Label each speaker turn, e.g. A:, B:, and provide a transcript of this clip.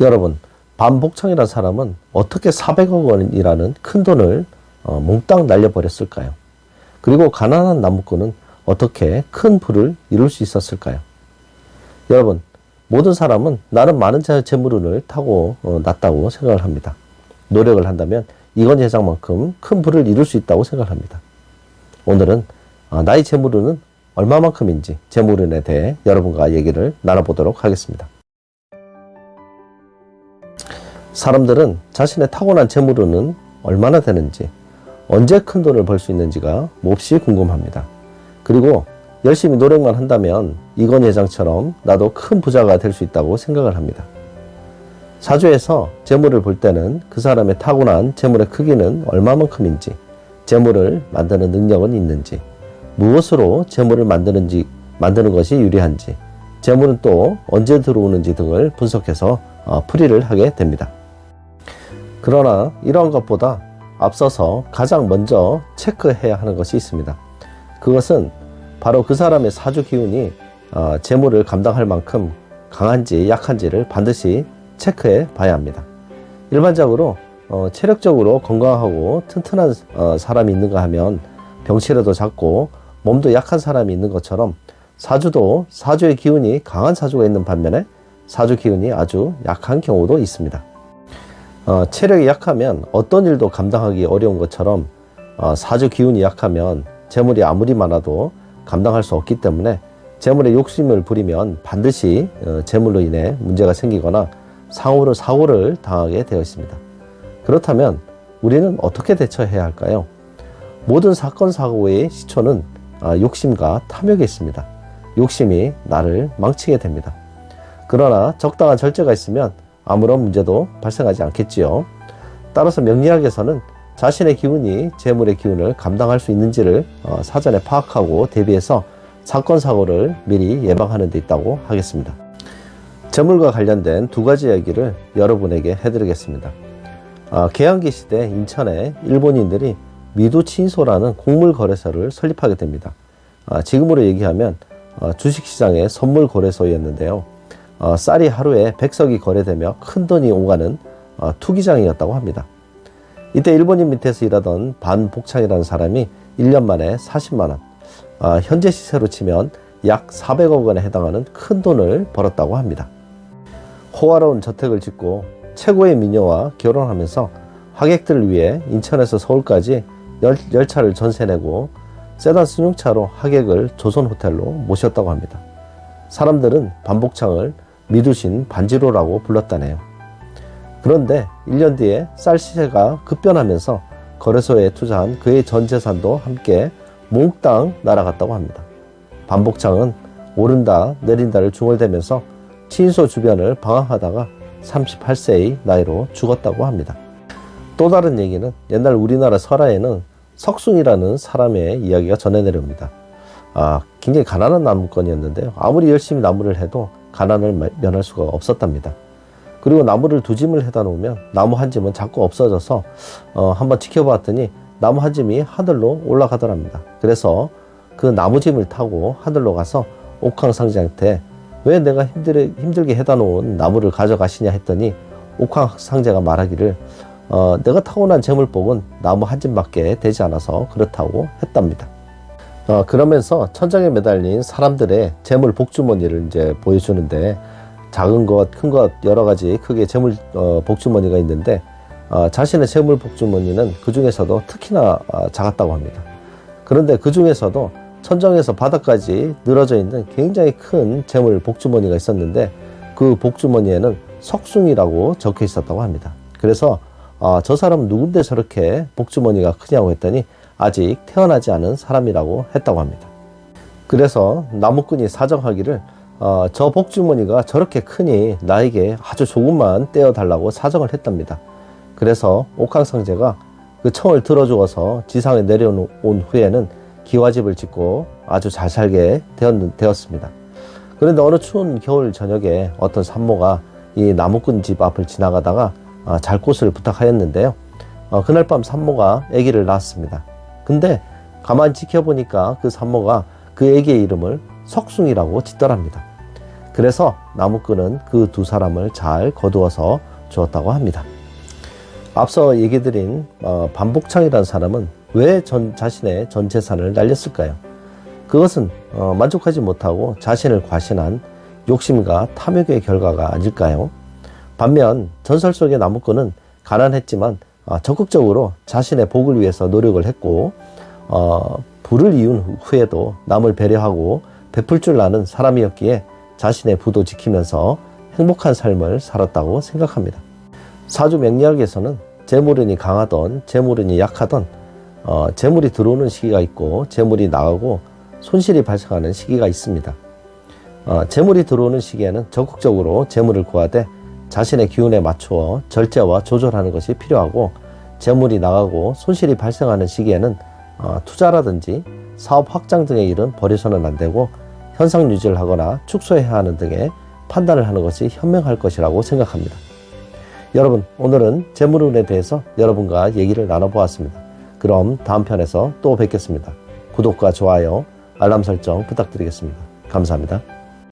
A: 여러분, 반복창이라는 사람은 어떻게 400억 원이라는 큰 돈을 몽땅 날려버렸을까요? 그리고 가난한 나무꾼은 어떻게 큰 부를 이룰 수 있었을까요? 여러분, 모든 사람은 나는 많은 재물운을 타고 났다고 생각을 합니다. 노력을 한다면 이건 회장만큼 큰 부를 이룰 수 있다고 생각합니다. 오늘은 나의 재물운은 얼마만큼인지 재물운에 대해 여러분과 얘기를 나눠보도록 하겠습니다. 사람들은 자신의 타고난 재물운은 얼마나 되는지, 언제 큰 돈을 벌 수 있는지가 몹시 궁금합니다. 그리고 열심히 노력만 한다면 이건 회장처럼 나도 큰 부자가 될 수 있다고 생각을 합니다. 사주에서 재물을 볼 때는 그 사람의 타고난 재물의 크기는 얼마만큼인지, 재물을 만드는 능력은 있는지, 무엇으로 재물을 만드는 것이 유리한지, 재물은 또 언제 들어오는지 등을 분석해서 풀이를 하게 됩니다. 그러나 이러한 것보다 앞서서 가장 먼저 체크해야 하는 것이 있습니다. 그것은 바로 그 사람의 사주 기운이 재물을 감당할 만큼 강한지 약한지를 반드시 체크해 봐야 합니다. 일반적으로 체력적으로 건강하고 튼튼한 사람이 있는가 하면 병치레도 작고 몸도 약한 사람이 있는 것처럼 사주도 사주의 기운이 강한 사주가 있는 반면에 사주 기운이 아주 약한 경우도 있습니다. 체력이 약하면 어떤 일도 감당하기 어려운 것처럼 사주 기운이 약하면 재물이 아무리 많아도 감당할 수 없기 때문에 재물에 욕심을 부리면 반드시 재물로 인해 문제가 생기거나 사고를 당하게 되어 있습니다. 그렇다면 우리는 어떻게 대처해야 할까요? 모든 사건 사고의 시초는 욕심과 탐욕에 있습니다. 욕심이 나를 망치게 됩니다. 그러나 적당한 절제가 있으면 아무런 문제도 발생하지 않겠지요. 따라서 명리학에서는 자신의 기운이 재물의 기운을 감당할 수 있는지를 사전에 파악하고 대비해서 사건 사고를 미리 예방하는 데 있다고 하겠습니다. 재물과 관련된 두 가지 이야기를 여러분에게 해드리겠습니다. 개항기 시대 인천에 일본인들이 미도친소라는 곡물 거래소를 설립하게 됩니다. 지금으로 얘기하면 주식시장의 선물 거래소였는데요. 쌀이 하루에 100석이 거래되며 큰 돈이 오가는 투기장이었다고 합니다. 이때 일본인 밑에서 일하던 반복창이라는 사람이 1년 만에 40만원, 현재 시세로 치면 약 400억 원에 해당하는 큰 돈을 벌었다고 합니다. 호화로운 저택을 짓고 최고의 미녀와 결혼하면서 하객들을 위해 인천에서 서울까지 열차를 전세내고 세단 승용차로 하객을 조선호텔로 모셨다고 합니다. 사람들은 반복창을 미두신 반지로라고 불렀다네요. 그런데 1년 뒤에 쌀 시세가 급변하면서 거래소에 투자한 그의 전 재산도 함께 몽땅 날아갔다고 합니다. 반복창은 오른다 내린다를 중얼대면서 친소 주변을 방황하다가 38세의 나이로 죽었다고 합니다. 또 다른 얘기는 옛날 우리나라 설화에는 석순이라는 사람의 이야기가 전해 내려옵니다. 굉장히 가난한 나무꾼이었는데요. 아무리 열심히 나무를 해도 가난을 면할 수가 없었답니다. 그리고 나무를 두 짐을 해다 놓으면 나무 한 짐은 자꾸 없어져서 한번 지켜봤더니 나무 한 짐이 하늘로 올라가더랍니다. 그래서 그 나무 짐을 타고 하늘로 가서 옥황상제한테 왜 내가 힘들게 해다 놓은 나무를 가져가시냐 했더니 옥황상제가 말하기를 내가 타고난 재물복은 나무 한 짐밖에 되지 않아서 그렇다고 했답니다. 그러면서 천장에 매달린 사람들의 재물 복주머니를 이제 보여주는데 작은 것, 큰 것 여러 가지 크게 재물 복주머니가 있는데 자신의 재물 복주머니는 그 중에서도 특히나 작았다고 합니다. 그런데 그 중에서도 천정에서 바닥까지 늘어져 있는 굉장히 큰 재물 복주머니가 있었는데 그 복주머니에는 석숭이라고 적혀 있었다고 합니다. 그래서 저 사람은 누군데 저렇게 복주머니가 크냐고 했더니 아직 태어나지 않은 사람이라고 했다고 합니다. 그래서 나무꾼이 사정하기를 저 복주머니가 저렇게 크니 나에게 아주 조금만 떼어달라고 사정을 했답니다. 그래서 옥황상제가 그 청을 들어주어서 지상에 내려온 후에는 기와집을 짓고 아주 잘 살게 되었습니다. 그런데 어느 추운 겨울 저녁에 어떤 산모가 이 나무꾼 집 앞을 지나가다가 잘 곳을 부탁하였는데요. 그날 밤 산모가 아기를 낳았습니다. 근데 가만히 지켜보니까 그 산모가 그 아기의 이름을 석숭이라고 짓더랍니다. 그래서 나무꾼은 그 두 사람을 잘 거두어서 주었다고 합니다. 앞서 얘기드린 반복창이라는 사람은 왜 자신의 전 재산을 날렸을까요? 그것은 만족하지 못하고 자신을 과신한 욕심과 탐욕의 결과가 아닐까요? 반면 전설 속의 나무꾼은 가난했지만 적극적으로 자신의 복을 위해서 노력을 했고 부를 이은 후에도 남을 배려하고 베풀 줄 아는 사람이었기에 자신의 부도 지키면서 행복한 삶을 살았다고 생각합니다. 사주 명리학에서는 재물운이 강하던 재물운이 약하던 재물이 들어오는 시기가 있고 재물이 나가고 손실이 발생하는 시기가 있습니다. 재물이 들어오는 시기에는 적극적으로 재물을 구하되 자신의 기운에 맞추어 절제와 조절하는 것이 필요하고, 재물이 나가고 손실이 발생하는 시기에는 투자라든지 사업 확장 등의 일은 벌여서는 안 되고 현상 유지를 하거나 축소해야 하는 등의 판단을 하는 것이 현명할 것이라고 생각합니다. 여러분, 오늘은 재물운에 대해서 여러분과 얘기를 나눠보았습니다. 그럼 다음 편에서 또 뵙겠습니다. 구독과 좋아요, 알람 설정 부탁드리겠습니다. 감사합니다.